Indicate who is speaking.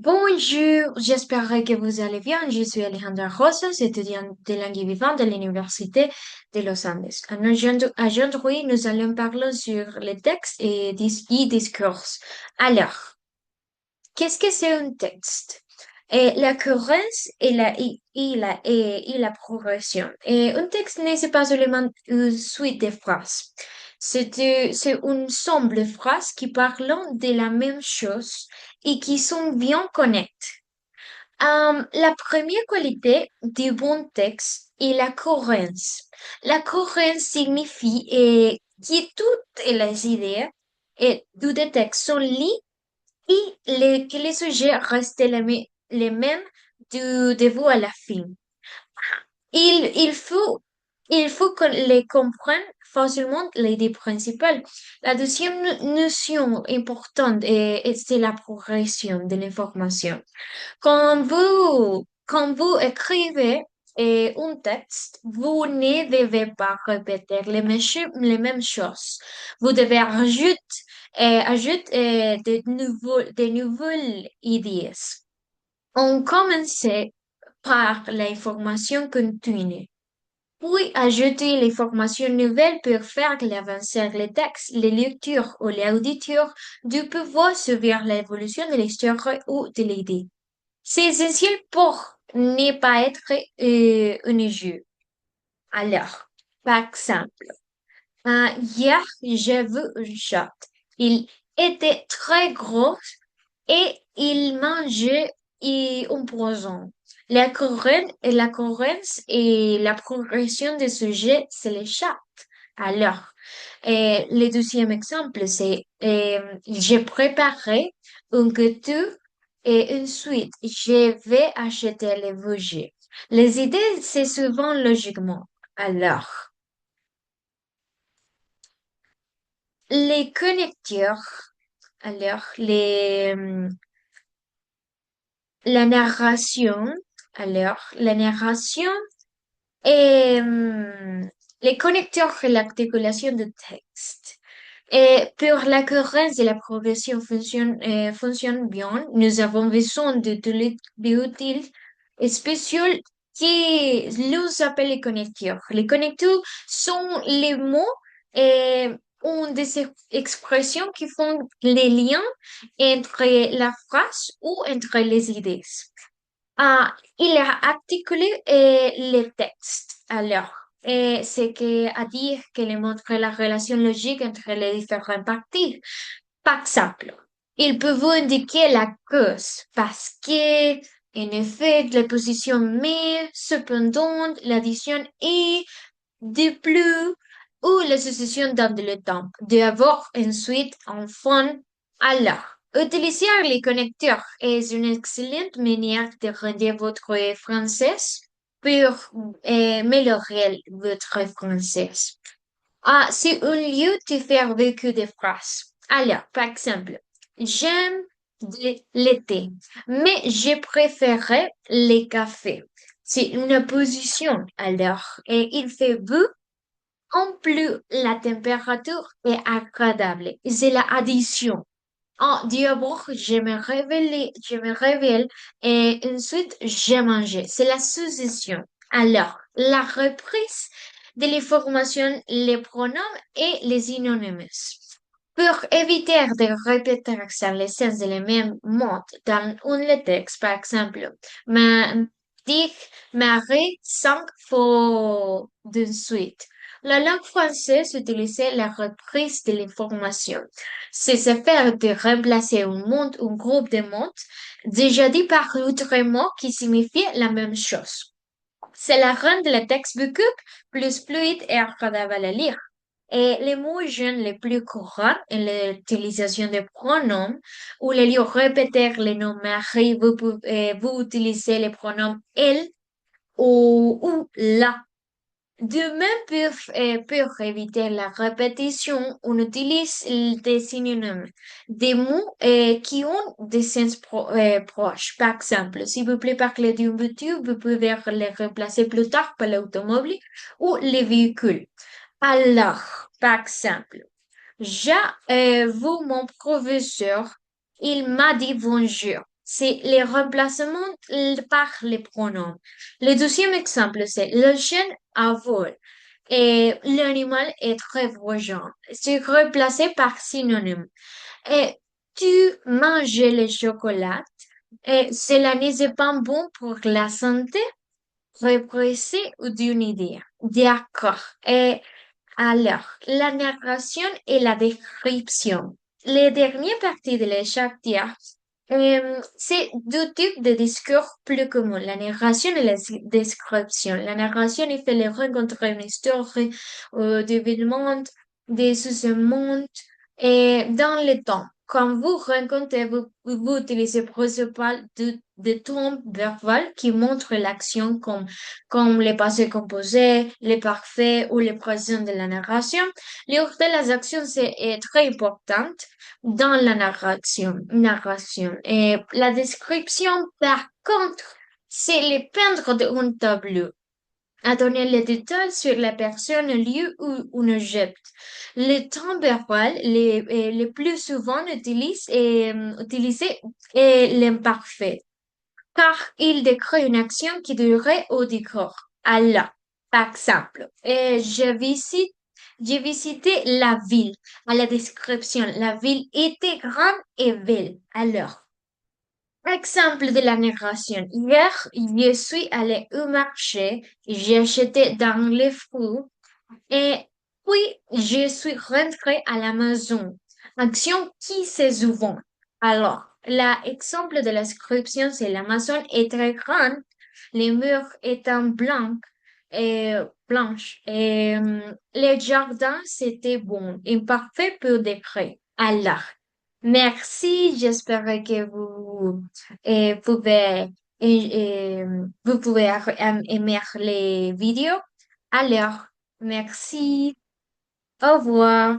Speaker 1: Bonjour, j'espère que vous allez bien. Je suis Alejandra Rosas, étudiante de langue vivante de l'Université de Los Andes. Aujourd'hui, nous allons parler sur les textes et discours. Alors, qu'est-ce que c'est un texte? La cohérence et la progression. Et un texte n'est pas seulement une suite de phrases. C'est un ensemble de phrases qui parlent de la même chose et qui sont bien connectées. La première qualité du bon texte est la cohérence. La cohérence signifie que toutes les idées du texte sont liées et que les sujets restent les mêmes du début à la fin. Il, il faut, il faut qu'on les comprenne facilement l'idée principale. La deuxième notion importante c'est la progression de l'information. Quand vous écrivez un texte, vous ne devez pas répéter les mêmes choses. Vous devez ajouter de nouvelles idées. On commence par l'information continue. Puis ajouter l'information nouvelle pour faire avancer le texte, les lecteurs ou les auditeurs du pouvoir suivre l'évolution de l'histoire ou de l'idée. C'est essentiel pour ne pas être un jeu. Alors, par exemple, hier, j'ai vu un chat. Il était très gros et il mangeait un poison. La progression des sujets, c'est les chats. Alors, le deuxième exemple, c'est j'ai préparé un gâteau et ensuite je vais acheter les bougies. Les idées, c'est souvent logiquement. Alors, les connecteurs, alors la narration, la narration et les connecteurs et l'articulation de texte. Et pour la cohérence et la progression fonctionnent bien, nous avons besoin d'outils spéciaux qui nous appellent les connecteurs. Les connecteurs sont les mots et une des expressions qui font les liens entre la phrase ou entre les idées. Il a articulé les textes. Alors, c'est à dire qu'il montre la relation logique entre les différentes parties. Par exemple, il peut vous indiquer la cause parce que, en effet, la position mais, cependant, l'addition et, de plus, ou la succession dans le temps, d'avoir ensuite, enfin, alors. Utiliser les connecteurs est une excellente manière de rendre votre français pour améliorer votre français. C'est un lieu de faire beaucoup de phrases. Alors, par exemple, j'aime l'été, mais je préférais les cafés. C'est une position, alors, et il fait beau. En plus, la température est agréable. C'est la addition. D'abord, je me révèle et ensuite j'ai mangé. C'est la succession. Alors, la reprise de l'information, les pronoms et les synonymes. Pour éviter de répéter les sens de les mêmes mots dans un texte, par exemple, ma, dire Marie 5 fois de suite. La langue française utilisait la reprise de l'information. C'est ce faire de remplacer un monde, un groupe de mots déjà dit par l'autre mot qui signifie la même chose. Cela rend le texte beaucoup plus fluide et agréable à lire. Et les mots jeunes les plus courants et l'utilisation des pronoms, ou les lieux répéter les noms Marie, vous utilisez les pronoms elle ou la. De même, pour éviter la répétition, on utilise des synonymes, des mots qui ont des sens proches. Par exemple, si vous voulez parler d'une voiture, vous pouvez les remplacer plus tard par l'automobile ou les véhicules. Alors, par exemple, j'ai vu mon professeur, il m'a dit bonjour. c'est les remplacements par les pronoms. Le deuxième exemple, c'est le chien a vol et l'animal est très voyant. C'est remplacé par synonyme. Et tu manges le chocolat et cela n'est pas bon pour la santé, repressé ou d'une idée. D'accord. Et alors, la narration et la description. Les dernières parties de chaque dialecte, c'est deux types de discours plus communs, la narration et la description. La narration, il fait les rencontrer une histoire, d'événements, des sous-mondes, et dans le temps. Quand vous rencontrez, vous utilisez principalement de ton verbal qui montrent l'action comme les passés composés, les parfaits ou les présents de la narration. L'ordre de les actions est très importante dans la narration. Et la description, par contre, c'est le peindre d'un tableau à donner les détails sur la personne, le lieu ou un objet. Le temps verbal, le plus souvent utilisé est l'imparfait car il décrit une action qui durait au décor. Alors, par exemple, j'ai visité la ville. À la description, la ville était grande et belle. Alors, exemple de la narration. Hier, je suis allée au marché, j'ai acheté dans les fruits et puis je suis rentrée à la maison. Action qui se souvent. Alors, l'exemple de la description, c'est la maison est très grande, les murs étant et blanches et le jardin c'était bon, imparfait pour décrire. Alors, merci, j'espère que pouvez vous pouvez aimer les vidéos. Alors, merci. Au revoir.